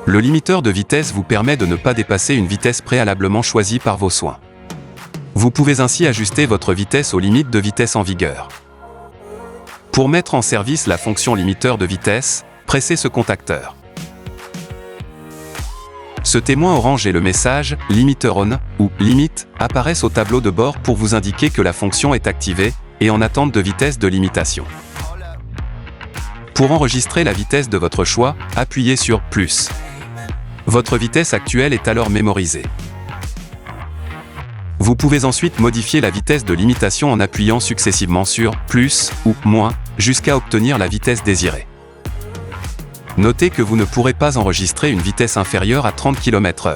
Le limiteur de vitesse vous permet de ne pas dépasser une vitesse préalablement choisie par vos soins. Vous pouvez ainsi ajuster votre vitesse aux limites de vitesse en vigueur. Pour mettre en service la fonction limiteur de vitesse, pressez ce contacteur. Ce témoin orange et le message « Limiter on » ou « Limite » apparaissent au tableau de bord pour vous indiquer que la fonction est activée et en attente de vitesse de limitation. Pour enregistrer la vitesse de votre choix, appuyez sur « Plus ». Votre vitesse actuelle est alors mémorisée. Vous pouvez ensuite modifier la vitesse de limitation en appuyant successivement sur « Plus » ou « Moins » jusqu'à obtenir la vitesse désirée. Notez que vous ne pourrez pas enregistrer une vitesse inférieure à 30 km/h.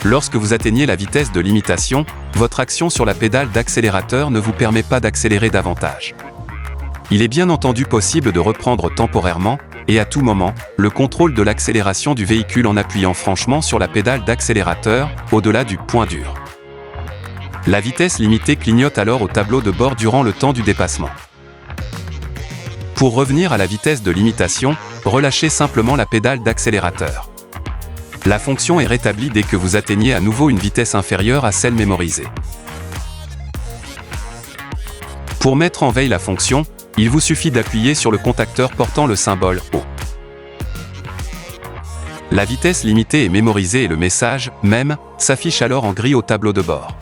Lorsque vous atteignez la vitesse de limitation, votre action sur la pédale d'accélérateur ne vous permet pas d'accélérer davantage. Il est bien entendu possible de reprendre temporairement, et à tout moment, le contrôle de l'accélération du véhicule en appuyant franchement sur la pédale d'accélérateur, au-delà du point dur. La vitesse limitée clignote alors au tableau de bord durant le temps du dépassement. Pour revenir à la vitesse de limitation, relâchez simplement la pédale d'accélérateur. La fonction est rétablie dès que vous atteignez à nouveau une vitesse inférieure à celle mémorisée. Pour mettre en veille la fonction, il vous suffit d'appuyer sur le contacteur portant le symbole « O ». La vitesse limitée est mémorisée et le message « Même » s'affiche alors en gris au tableau de bord.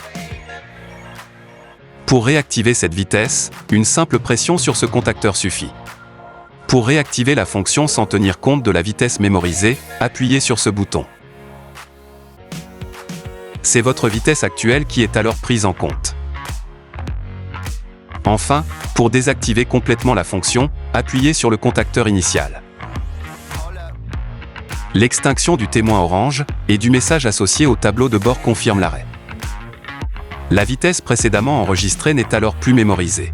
Pour réactiver cette vitesse, une simple pression sur ce contacteur suffit. Pour réactiver la fonction sans tenir compte de la vitesse mémorisée, appuyez sur ce bouton. C'est votre vitesse actuelle qui est alors prise en compte. Enfin, pour désactiver complètement la fonction, appuyez sur le contacteur initial. L'extinction du témoin orange et du message associé au tableau de bord confirme l'arrêt. La vitesse précédemment enregistrée n'est alors plus mémorisée.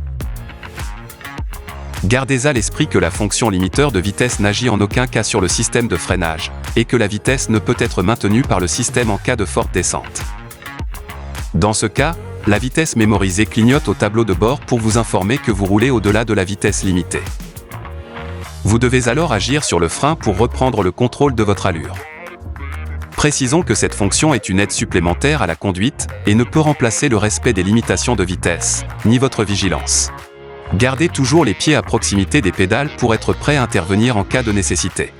Gardez à l'esprit que la fonction limiteur de vitesse n'agit en aucun cas sur le système de freinage, et que la vitesse ne peut être maintenue par le système en cas de forte descente. Dans ce cas, la vitesse mémorisée clignote au tableau de bord pour vous informer que vous roulez au-delà de la vitesse limitée. Vous devez alors agir sur le frein pour reprendre le contrôle de votre allure. Précisons que cette fonction est une aide supplémentaire à la conduite et ne peut remplacer le respect des limitations de vitesse, ni votre vigilance. Gardez toujours les pieds à proximité des pédales pour être prêt à intervenir en cas de nécessité.